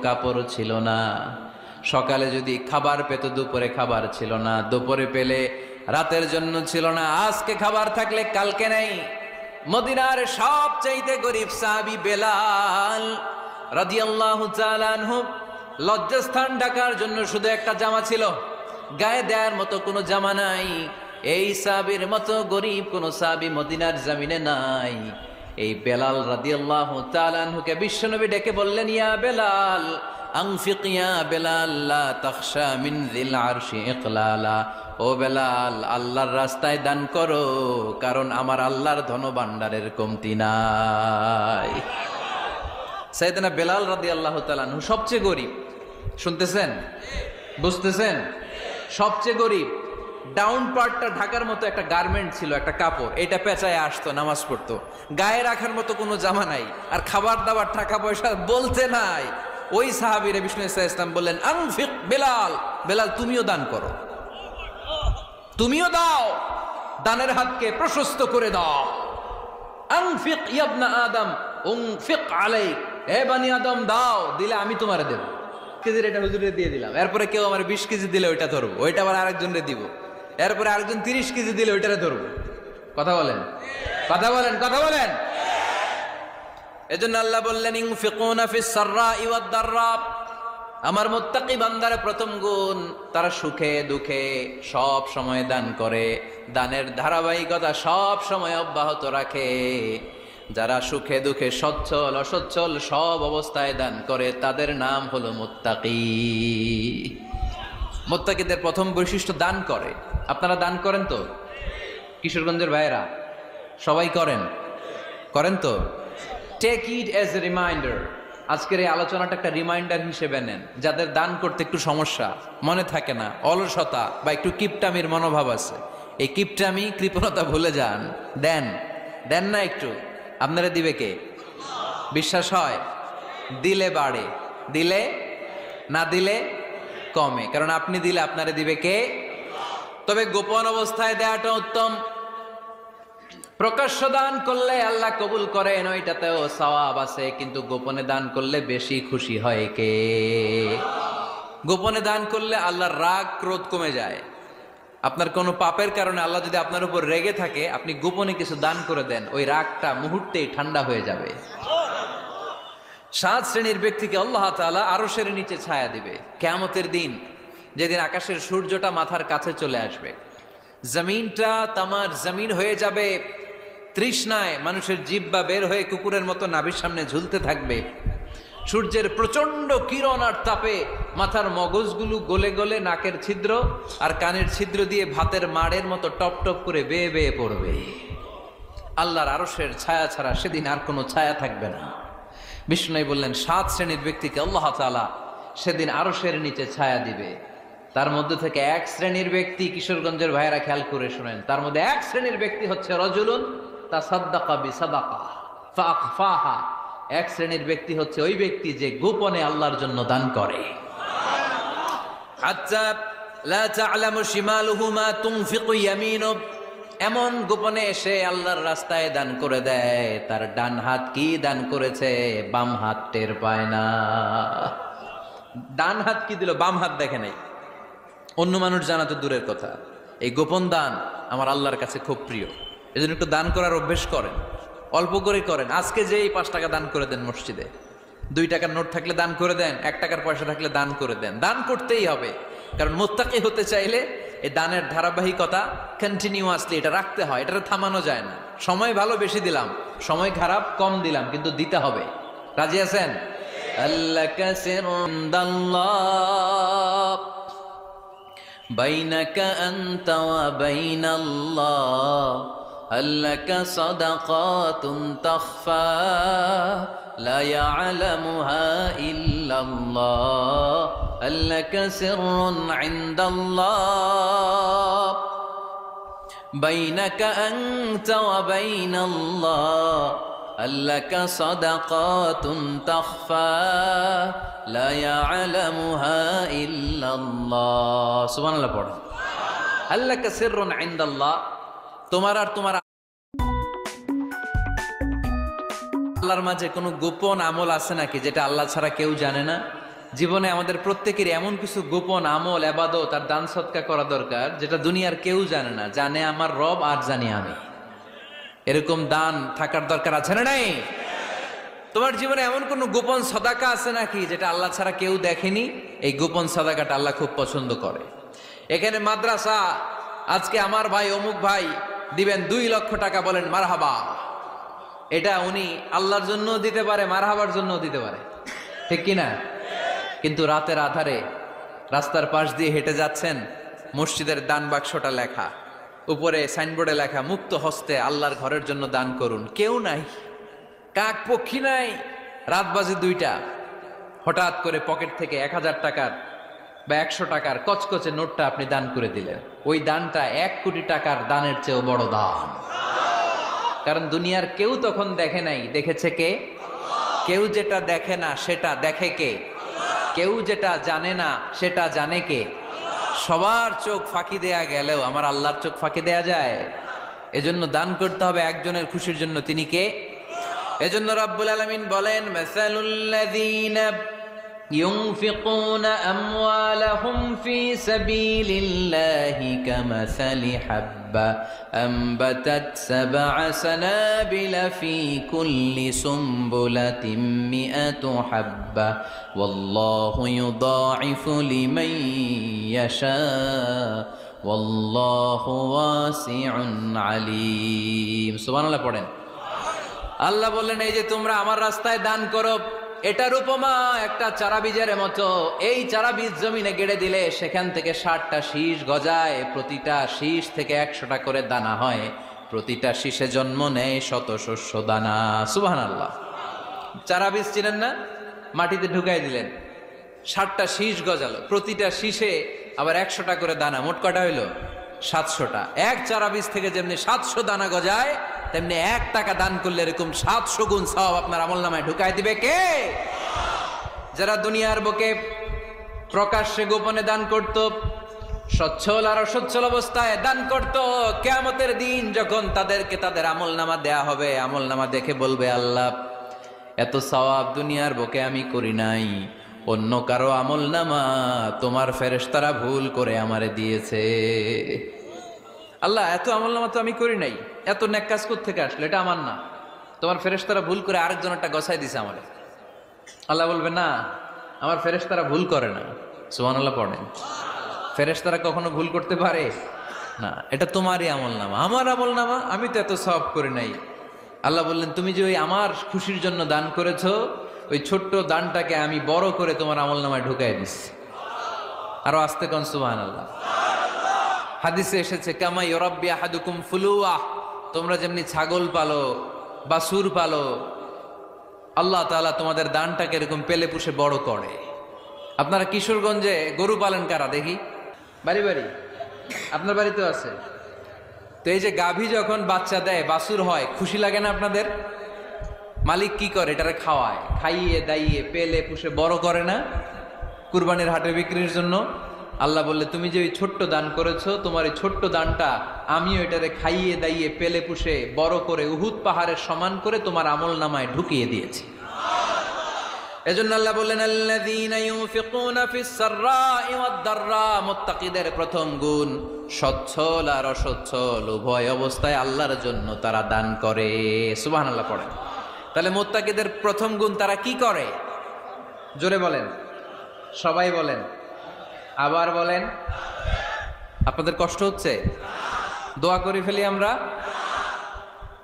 কাপড় ছিল না, সকালে যদি খাবার পেত দুপুরে খাবার ছিল না, দুপুরে পেলে রাতের জন্য ছিল না, আজকে খাবার থাকলে কালকে নেই। মদিনার সবচাইতে গরিব সাহাবী বেলাল রাদিয়াল্লাহু তাআলা আনহু, লজ্জাস্থান ঢাকার জন্য শুধু একটা জামা ছিল, গায়ে দেওয়ার মতো কোনো জামা নাই। এই সাহাবীর মতো গরিব কোন সাহাবী মদিনার জমিনে নাই। এই বেলাল রাদিয়াল্লাহু তাআলা আনহুকে বিশ্বনবী ডেকে বললেন, ইয়া বেলাল আনফিক ইয়া বেলাল লা তাখশা মিন যিল আরশি ইকলালা। ও বেলাল, আল্লাহর রাস্তায় দান করো, কারণ আমার আল্লাহর ধনভাণ্ডারের কমতি নাই। সাইয়েদনা বেলাল রাদিয়াল্লাহু তাআলা আনহু সবচেয়ে গরিব। শুনতেছেন, বুঝতেছেন? সবচেয়ে গরিব। ডাউন পার্টটা ঢাকার মতো একটা গার্মেন্ট ছিল, একটা কাপড়, এটা পেঁচায় আসতো, নামাজ পড়তো, গায়ে রাখার মতো কোনো জামা নাই, আর খাবার দাবার টাকা পয়সা বলতে নাই। ওই সাহাবীরে বিষ্ণু ইসলাম বললেন, আনফিক বেলাল, বেলাল তুমিও দান করো, তুমিও দাও, দানের হাতকে প্রশস্ত করে দাও। আনফিক ইবনা আদম উনফিক আলাইক, হে বনি আদম দাও, দিলে আমি তোমারে দেব। কেজির এটা হুজুরে দিয়ে দিলাম, এরপরে কেউ আমার 20 কেজি দিলে ওইটা ধরবো, ওইটা আবার আরেকজনরে দিব, এরপরে আরেকজন 30 কেজি দিলে ওইটারে ধরবো। কথা বলেন, কথা বলেন, কথা বলেন। এজন্য আল্লাহ বললেন, ইনফিকুনা ফিস সাররাই ওয়াদ দাররা। আমার মুত্তাকি বান্দার প্রথম গুণ, তারা সুখে দুঃখে সব সময় দান করে, দানের ধারাবাহিকতা সব সময় অব্যাহত রাখে। যারা সুখে দুঃখে সচ্ছল অসচ্ছল সব অবস্থায় দান করে, তাদের নাম হলো মুত্তাকি। মুত্তাকিদের প্রথম বৈশিষ্ট্য দান করে। আপনারা দান করেন তো? কিশোরগঞ্জের ভাইয়েরা সবাই করেন, করেন তো? Take it as a reminder. আজকের এই আলোচনাটা একটা রিমাইন্ডার হিসেবে নেন। যাদের দান করতে একটু সমস্যা, মনে থাকে না, অলসতা বা একটু কিপটামির মনোভাব আছে, এই কিপটামি কৃপণতা ভুলে যান, দেন। দেন না একটু, আপনারা দিবে কে? বিশ্বাস হয়? দিলে বাড়ে, দিলে না দিলে কমে, কারণ আপনি দিলে আপনারে দিবে কে? তবে গোপন অবস্থায় দেওয়াটা উত্তম। প্রকাশ্য দান করলে আল্লাহ কবুল করেন, ওইটাতেও সওয়াব আছে, কিন্তু গোপনে দান করলে বেশি খুশি হয় কে? গোপনে দান করলে আল্লাহর রাগ ক্রোধ কমে যায়। আপনার কোনো পাপের কারণে আল্লাহ যদি আপনার উপর রেগে থাকে, আপনি গোপনে কিছু দান করে দেন, ওই রাগটা মুহূর্তেই ঠান্ডা হয়ে যাবে। 7 শ্রেণীর ব্যক্তিকে আল্লাহ তাআলা আরশের নিচে ছায়া দিবে কিয়ামতের দিন, যেদিন আকাশের সূর্যটা মাথার কাছে চলে আসবে, জমিনটা তামার জমিন হয়ে যাবে, তৃষ্ণায় মানুষের জিহ্বা বের হয়ে কুকুরের মতো নাভির সামনে ঝুলতে থাকবে। সূর্যের প্রচন্ড কিরণ আর তাপে মাথার মগজগুলো গলে গলে নাকের ছিদ্র আর কানের ছিদ্র দিয়ে ভাতের মাড়ের মতো টপ টপ করে বেয়ে বেয়ে পড়বে। আল্লাহর আরশের ছায়া ছাড়া সেদিন আর কোনো ছায়া থাকবে না। বিষ্ণু বললেন, 7 শ্রেণীর ব্যক্তিকে আল্লাহ তাআলা সেদিন আরশের নিচে ছায়া দিবে। তার মধ্যে থেকে 1 শ্রেণীর ব্যক্তি, কিশোরগঞ্জের ভাইয়েরা খেয়াল করে শুনেন, তার মধ্যে 1 শ্রেণীর ব্যক্তি হচ্ছে রাজুলুন তাসাদ্দাকা বিসাদাকা ফাআখফাহা। 1 শ্রেণীর ব্যক্তি হচ্ছে ওই ব্যক্তি যে গোপনে আল্লাহর জন্য দান করে। হাত্তা লা তা'লামু শিমালুহু মা তুনফিকু ইয়ামিনু, এমন গোপনে এসে আল্লাহর রাস্তায় দান করে দেয়, তার ডান হাত কি দান করেছে বাম হাত টের পায় না। ডান হাত কি দিল, বাম হাত দেখে নাই। অন্য মানুষ জানা তো দূরের কথা, এই গোপন দান আমার আল্লাহর কাছে খুব প্রিয়। এজন্য একটু দান করার অভ্যেস করেন, অল্প করে করেন। আজকে যে এই 5 টাকা দান করে দেন মসজিদে, 2 টাকার নোট থাকলে দান করে দেন, 1 টাকার পয়সা থাকলে দান করে দেন। দান করতেই হবে, কারণ মুত্তাকি হতে চাইলে এই দানের ধারাবাহিকতা কন্টিনিউয়াসলি এটা রাখতে হয়, এটা থামানো যায় না। সময় ভালো বেশি দিলাম, সময় খারাপ কম দিলাম, কিন্তু দিতে হবে। রাজি আছেন? আল্লাহ কাসিরুন্দাল্লাহ বাইনাকা আনতা ওয়া বাইনাল্লাহ, আল্লাকা সাদাকাতুন তাখফা লা ইয়ালামুহা ইল্লাল্লাহ, আল্লাকা সিররুন ইনদাল্লাহ বাইনাকা আনতা ওয়া বাইনাল্লাহ, আল্লাকা সাদাকাতুন তাখফা লা ইয়ালামুহা ইল্লাল্লাহ। সুবহানাল্লাহ পড়ো। আল্লাকা সিররুন ইনদাল্লাহ, তোমার আর তোমার আল্লাহর মাঝে কোনো গোপন আমল আছে নাকি যেটা আল্লাহ ছাড়া কেউ জানে না? জীবনে আমাদের প্রত্যেকের এমন কিছু গোপন আমল ইবাদত আর দান সদকা করা দরকার যেটা দুনিয়ার কেউ জানে না, জানে আমার রব আর জানি আমি। এরকম দান থাকার দরকার আছে না নাই? তোমার জীবনে এমন কোন গোপন সদাকা আছে নাকি যেটা আল্লাহ ছাড়া কেউ দেখেনি? এই গোপন সদাকাটা আল্লাহ খুব পছন্দ করে। এখানে মাদ্রাসা, আজকে আমার ভাই অমুক ভাই দিবেন 2 লক্ষ টাকা, বলেন মারহাবা। এটা উনি আল্লাহর জন্য দিতে পারে, মারহাবার জন্য দিতে পারে, ঠিক কিনা? কিন্তু রাতের আধারে রাস্তার পাশ দিয়ে হেঁটে যাচ্ছেন, মসজিদের দান বাক্সটা লেখা, উপরে সাইনবোর্ডে লেখা মুক্ত হস্তে আল্লাহর ঘরের জন্য দান করুন। কেউ নাই, কাক পক্ষী নাই। রাত বাজে 2টা, হঠাৎ করে পকেট থেকে 1000 টাকার বা 100 টাকার কচকচে নোটটা আপনি দান করে দিলেন। ওই দানটা 1 কোটি টাকার দানের চেয়েও বড় দান। কারণ দুনিয়ার কেউ তখন দেখে নাই, দেখেছে কে? কেউ যেটা দেখে না সেটা দেখে কে? কেউ যেটা জানে না সেটা জানে কে? সবার চোখ ফাঁকি দেয়া গেলেও আমার আল্লাহর চোখ ফাঁকি দেয়া যায়? এজন্য দান করতে হবে একজনের খুশির জন্য, তিনি কে? এজন্য রাব্বুল আলামিন বলেন, মাসালুল্লাযীনা ينفقون أموالهم في سبيل الله كمثل حبة أنبتت 7 سنابل في كل سنبلة 100 حبة والله يضاعف لمن يشاء والله واسع عليم। সুবহানাল্লাহ পড়েন। আল্লাহ বললেন, এই যে তোমরা আমার রাস্তায় দান করো, এটার উপমা একটা চারা বীজের মতো। এই চারা বীজ জমিনে গেড়ে দিলে সেখান থেকে 60টা শীষ গজায়, প্রতিটা শীষ থেকে 100টা করে দানা হয়, প্রতিটা শীষে জন্ম নেয় 100 শস্য দানা। সুবহানাল্লাহ। চারা বীজ চিনেন না? মাটিতে ঢুকাই দিলেন, 60টা শীষ গজালো, প্রতিটা শীষে আবার 100টা করে দানা, মোট কটা হইল? 700টা। এক চারা বীজ থেকে যেমনি 700 দানা গজায়, তেমনি 1 টাকা দান করলে এরকম 700 গুণ সওয়াব আপনার আমলনামায় ঢুকাই দিবে কে? যারা দুনিয়ার বুকে প্রকাশ্যে গোপনে দান করত, সচ্ছল আর অসচ্ছল অবস্থায় দান করত, কিয়ামতের দিন যখন তাদেরকে তাদের আমলনামা দেয়া হবে, আমলনামা দেখে বলবে, আল্লাহ এত সওয়াব দুনিয়ার বুকে আমি করি নাই, অন্য কারো আমলনামা তোমার ফেরেশতারা ভুল করে আমারে দিয়েছে। আল্লাহ এত আমলনামা তো আমি করি নাই, এত নেক কাজ কোত্থেকে আসলো? এটা আমার না, তোমার ফেরেশতারা ভুল করে আরেকজনেরটা গছাই দিছে আমারে। আল্লাহ বলবে, না, আমার ফেরেশতারা ভুল করে না। সুবহানাল্লাহ পড়েন। ফেরেশতারা কখনো ভুল করতে পারে না, এটা তোমারই আমলনামা, আমার আমলনামা, আমি তো এত সওয়াব করি নাই। আল্লাহ বললেন, তুমি যে ওই আমার খুশির জন্য দান করেছো, ওই ছোট্ট দানটাকে আমি বড় করে তোমার আমলনামায় ঢুকাই দিচ্ছি। আরো আস্তে কোন সুবহানাল্লাহ। হাদিসে এসেছে, কামা ইউরাব্বি আহাদুকুম ফুলুয়া, তোমরা যেমনি ছাগল পালো, বাছুর পালো, আল্লাহ তাআলা তোমাদের দানটাকে এরকম পেলে পুষে বড় করে। আপনারা কিশোরগঞ্জে গরু পালেন কারা দেখি? বাড়ি বাড়ি, আপনার বাড়িতেও আছে। তো এই যে গাভী যখন বাচ্চা দেয়, বাছুর হয়, খুশি লাগে না আপনাদের? মালিক কি করে? এটারে খাওয়ায়, খাইয়ে দাইয়ে পেলে পুষে বড় করে না? কুরবানির হাটে বিক্রির জন্য। আল্লাহ বললে, তুমি যে ওই ছোট্ট দান করেছো, তোমার এই ছোট্ট দানটা আমিও এটারে খাইয়ে দাইয়ে পেলে পুষে বড় করে উহুদ পাহাড়ের সমান করে তোমার আমলনামায় ঢুকিয়ে দিয়েছি। এজন্য আল্লাহ বললেন, আল্লাযীনা ইউনফিকুনা ফিস সাররাই ওয়াদ দাররা, মুত্তাকিদের প্রথম গুণ সচ্ছল আর অসচ্ছল উভয় অবস্থায় আল্লাহর জন্য তারা দান করে। সুবহানাল্লাহ পড়েন। তাহলে মুত্তাকিদের প্রথম গুণ, তারা কি করে? জোরে বলেন, সবাই বলেন, আবার বলেন। আপনাদের কষ্ট হচ্ছে? দোয়া করে ফেলি আমরা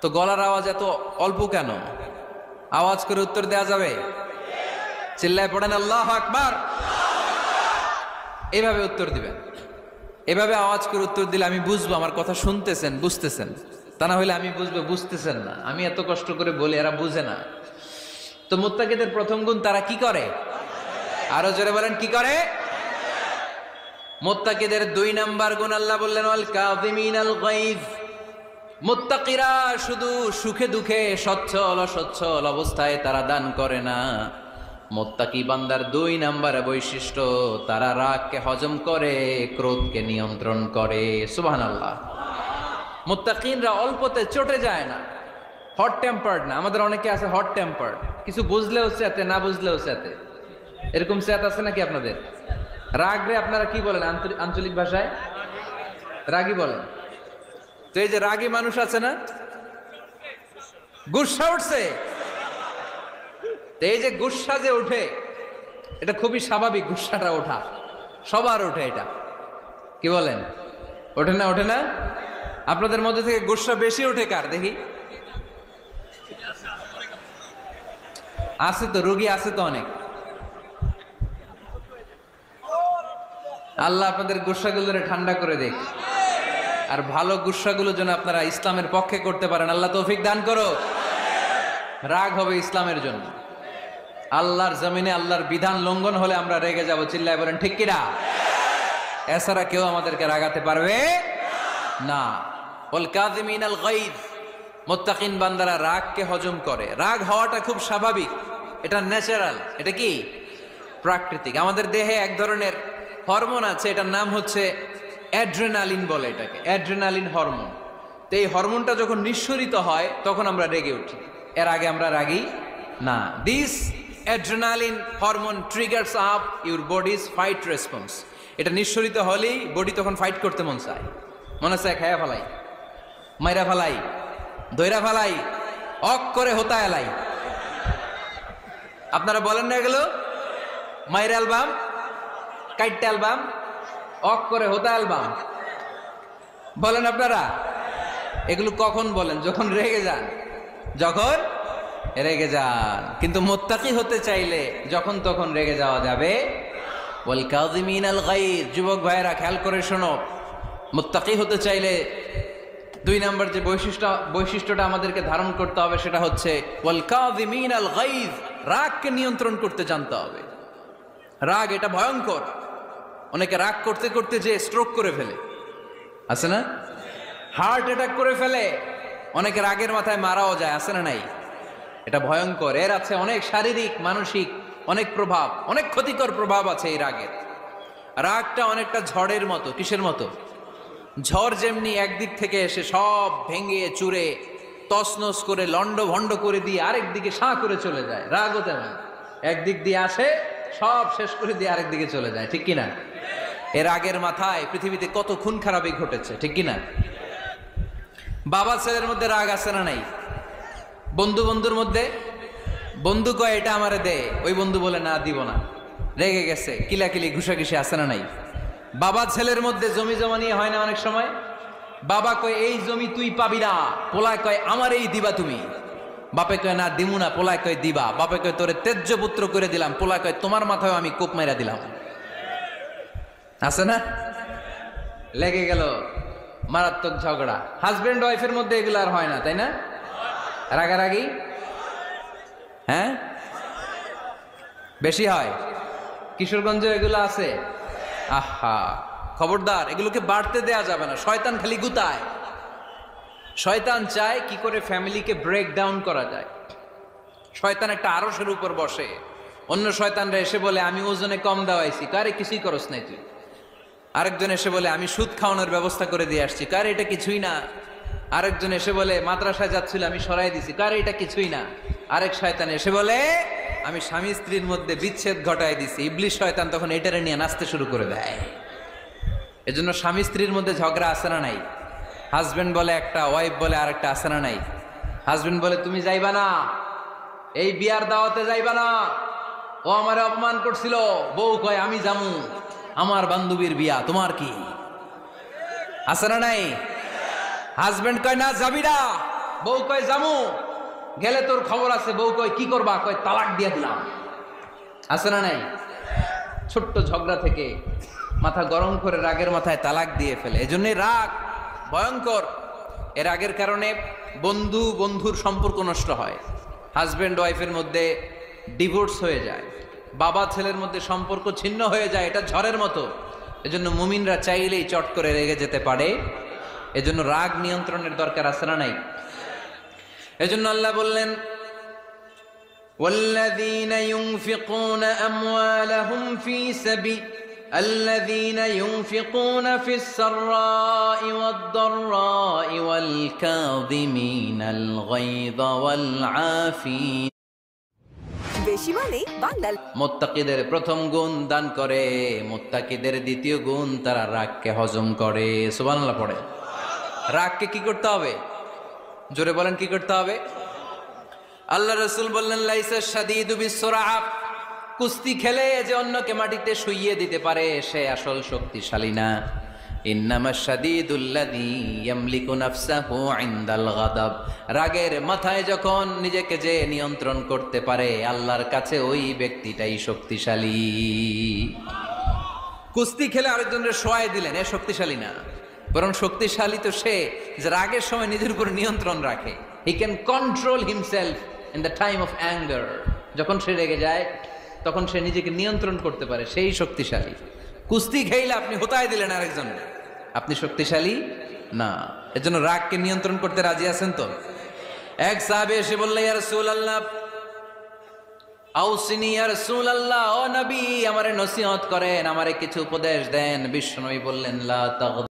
তো। গলার আওয়াজ এত অল্প কেন? আওয়াজ করে উত্তর দেয়া যাবে? চিল্লায় পড়েন আল্লাহু আকবার। এভাবে উত্তর দিবেন, এভাবে আওয়াজ করে উত্তর দিলে আমি বুঝবো আমার কথা শুনতেছেন, বুঝতেছেন। তা না হলে আমি বুঝবো বুঝতেছেন না, আমি এত কষ্ট করে বলি এরা বুঝে না। তো মুত্তাকিদের প্রথম গুণ, তারা কি করে? আরো জোরে বলেন, কি করে? মুত্তাকিদের 2 নাম্বার গুণ আল্লাহ বললেন, ওয়াল কাযিমিনাল গায়জ। মুত্তাকিরা শুধু সুখে দুঃখে সচ্ছল অসচ্ছল অবস্থায় তারা দান করে না। মুত্তাকি বান্দার 2 নাম্বার বৈশিষ্ট্য, তারা রাগকে হজম করে, ক্রোধকে নিয়ন্ত্রণ করে। সুবহানাল্লাহ। মুত্তাকিনরা অল্পতে চটে যায় না, হট টেম্পার্ড না। আমাদের অনেকে আছে হট টেম্পার্ড, কিছু বুঝলেও চাতে, না বুঝলেও চাতে। এরকম চেত আছে নাকি আপনাদের? রাগ রে আপনারা কি বলেন আঞ্চলিক ভাষায়? রাগী বলেন। তো এই যে রাগী মানুষ আছে না, গুসা উঠছে, এই যে গুসা যে উঠে, এটা খুবই স্বাভাবিক। গুসাটা ওঠা সবার ওঠে, এটা কি বলেন? ওঠে না? ওঠে না? আপনাদের মধ্যে থেকে গুসা বেশি ওঠে কার দেখি? আছে তো, রোগী আছে তো অনেক। আল্লাহ আপনাদের গুসাগুলোরে ঠান্ডা করে দেখ, আর ভালো গুসাগুলো যেন আপনারা ইসলামের পক্ষে করতে পারেন। আল্লাহ তৌফিক দান করো। রাগ হবে ইসলামের জন্য। আল্লাহর জমিনে আল্লাহর বিধান লঙ্ঘন হলে আমরা রেগে যাব। চিল্লায় বলেন ঠিক কিনা? এছাড়া কেউ আমাদেরকে রাগাতে পারবে না। ওয়াল কাযিমিনাল গায়জ, মুত্তাকিন বান্দারা রাগকে হজম করে। রাগ হওয়াটা খুব স্বাভাবিক, এটা ন্যাচারাল, এটা কি প্রাকৃতিক। আমাদের দেহে এক ধরনের হরমোন আছে, এটার নাম হচ্ছে অ্যাড্রেনালিন বলে এটাকে, অ্যাড্রেনালিন হরমোন। তো এই হরমোনটা যখন নিঃসরিত হয় তখন আমরা রেগে উঠি, এর আগে আমরা রাগি না। This adrenaline hormone triggers up your bodies fight response. এটা নিঃসরিত হলেই বডি তখন ফাইট করতে মন চায়, মনে চায় খায়া ফেলাই, মাইরা ফেলাই, দইরা ফেলাই, অক করে হোতা এলাই। আপনারা বলেন না এগুলো? মাইরা অ্যালবাম, কাইটটা অ্যালবাম, অক করে হোতা অ্যালবাম বলেন আপনারা? এগুলো কখন বলেন? যখন রেগে যান, যখন রেগে যান। কিন্তু মুত্তাকি হতে চাইলে যখন তখন রেগে যাওয়া যাবে। ওয়াল কাযিমিনাল গায়জ, যুবক ভাইরা খেয়াল করে শোনো, মুত্তাকি হতে চাইলে 2 নম্বর যে বৈশিষ্ট্যটা আমাদেরকে ধারণ করতে হবে সেটা হচ্ছে ওয়াল কাযিমিনাল গায়জ, রাগকে নিয়ন্ত্রণ করতে জানতে হবে। রাগ এটা ভয়ঙ্কর। অনেকে রাগ করতে করতে যে স্ট্রোক করে ফেলে, আছে না? হার্ট অ্যাটাক করে ফেলে। অনেকে রাগের মাথায় মারাও যায়, আছে না নাই? এটা ভয়ঙ্কর। এর আছে অনেক শারীরিক, মানসিক অনেক প্রভাব, অনেক ক্ষতিকর প্রভাব আছে এই রাগের। রাগটা অনেকটা ঝড়ের মতো। কিসের মতো? ঝড় যেমনি একদিক থেকে এসে সব ভেঙে চুরে তছনছ করে লন্ড ভন্ড করে দিয়ে আরেক দিকে সাঁ করে চলে যায়, রাগও তেমন একদিক দিয়ে আসে, সব শেষ করে দিয়ে আরেক দিকে চলে যায়, ঠিক কিনা? এর রাগের মাথায় পৃথিবীতে কত খুন খারাপি ঘটেছে, ঠিক কিনা? বাবা ছেলের মধ্যে রাগ আছে না নাই? বন্ধু বন্ধুর মধ্যে, বন্ধু কয় এটা আমারে দে, ওই বন্ধু বলে না দিব না, রেগে গেছে, কিলাকিলি ঘুষাঘুষি আছে না নাই? বাবা ছেলের মধ্যে জমি জমা নিয়ে হয় না অনেক সময়? বাবা কয় এই জমি তুই পাবি না, পোলায় কয় আমার এই দিবা তুমি। বাপে কয় না দিমু না, পোলায় কয় দিবা। বাপে কয় তোরে তেজ্য পুত্র করে দিলাম, পোলায় কয় তোমার মাথায় আমি কোপ মাইরা দিলাম। আছে না? লেগে গেল, মারাত্মক ঝগড়া। হাজবেন্ড ওয়াইফের মধ্যে এগুলো আর হয় না, তাই না? রাগারাগি হ্যাঁ বেশি হয়। কিশোরগঞ্জে এগুলো আছে। আহা, খবরদার, এগুলোকে বাড়তে দেয়া যাবে না। শয়তান খালি গুতায়। শয়তান চায় কি করে ফ্যামিলিকে ব্রেক ডাউন করা যায়। শয়তান একটা আরশের উপর বসে, অন্য শয়তানরা এসে বলে আমি ওজনে কম দেওয়াইছি, কারে কিছুই করস নাই তুই। আরেকজন এসে বলে আমি সুদ খাওয়ানোর ব্যবস্থা করে দিয়ে আসছি, কারে এটা কিছুই না। আরেকজন এসে বলে মাদ্রাসায় যাচ্ছিল আমি সরাই দিছি, কারে এটা কিছুই না। আরেক শয়তান এসে বলে আমি স্বামী স্ত্রীর মধ্যে বিচ্ছেদ ঘটায় দিছি। ইবলিশ শয়তান তখন এটারে নিয়ে নাচতে শুরু করে দেয়। এজন্য স্বামী স্ত্রীর মধ্যে ঝগড়া আছে না নাই? হাজবেন্ড বলে একটা, ওয়াইফ বলে আরেকটা, আছে না নাই? হাজবেন্ড বলে তুমি যাইবা না, এই বিয়ার দাওয়াতে যাইবা না, ও আমারে অপমান করছিল। বউ কয় আমি জামু, আমার বান্ধবীর বিয়া, তোমার কি? আছে না নাই? হাজবেন্ড কয় না যাবি না, বউ কয় জামু, গেলে তোর খবর আছে। বউ কয় কি করবা? কয় তালাক দিয়ে দিলাম। আছে না নাই? ছোট্ট ঝগড়া থেকে মাথা গরম করে রাগের মাথায় তালাক দিয়ে ফেলে। এজন্যই রাগ ভয়ঙ্কর। এর রাগের কারণে বন্ধু বন্ধুর সম্পর্ক নষ্ট হয়, হাজবেন্ড ওয়াইফের মধ্যে ডিভোর্স হয়ে যায়, বাবা ছেলের মধ্যে সম্পর্ক ছিন্ন হয়ে যায়। এটা ঝড়ের মতো। এজন্য মুমিনরা চাইলেই চট করে রেগে যেতে পারে। এজন্য রাগ নিয়ন্ত্রণের দরকার আছে না নাই? এজন্য আল্লাহ বললেন والذين ينفقون أموالهم في سبيل الذين ينفقون في السراء والضراء والكاظمين الغيظ والعافين বেশি মানে বাংলার। মুত্তাকিদের প্রথম গুণ দান করে, মুত্তাকিদের দ্বিতীয় গুণ তারা রাগকে হজম করে। সুবহানাল্লাহ পড়ে। রাগকে কি করতে হবে? জোরে বলেন, কি করতে হবে? আল্লাহ রাসূল বললেন, লাইসা শাদীদু বিসসুরআ, কুস্তি খেলে যে অন্যকে মাটিতে শুইয়ে দিতে পারে সে আসল শক্তিশালী না। ইন্নামাশ শাদীদুল্লাযী ইয়ামলিকু নাফসাহু ইনদাল গাদাব, রাগের মাথায় যখন নিজেকে যে নিয়ন্ত্রণ করতে পারে আল্লাহর কাছে ওই ব্যক্তিটাই শক্তিশালী। কুস্তি খেলে আরেকজনের শোয়াই দিলেন, এ শক্তিশালী না, বরং শক্তিশালী তো সে যে রাগের সময় নিজের উপর নিয়ন্ত্রণ রাখে। He can control himself in the time of anger. যখন সে রেগে যায় তখন সে নিজেকে নিয়ন্ত্রণ করতে পারে, সেই শক্তিশালী। কুস্তি খেলে আপনি হোতায় দিলেন আরেকজন, আপনি শক্তিশালী না। এজন্য রাগকে নিয়ন্ত্রণ করতে রাজি আছেন তো? এক সাহাবী এসে বলল, ইয়া রাসূলুল্লাহ আউসিনি, ইয়া রাসূলুল্লাহ, ও নবী আমারে নসিহত করেন, আমারে কিছু উপদেশ দেন। বিশ্বনবী বললেন, লা তাগদাব।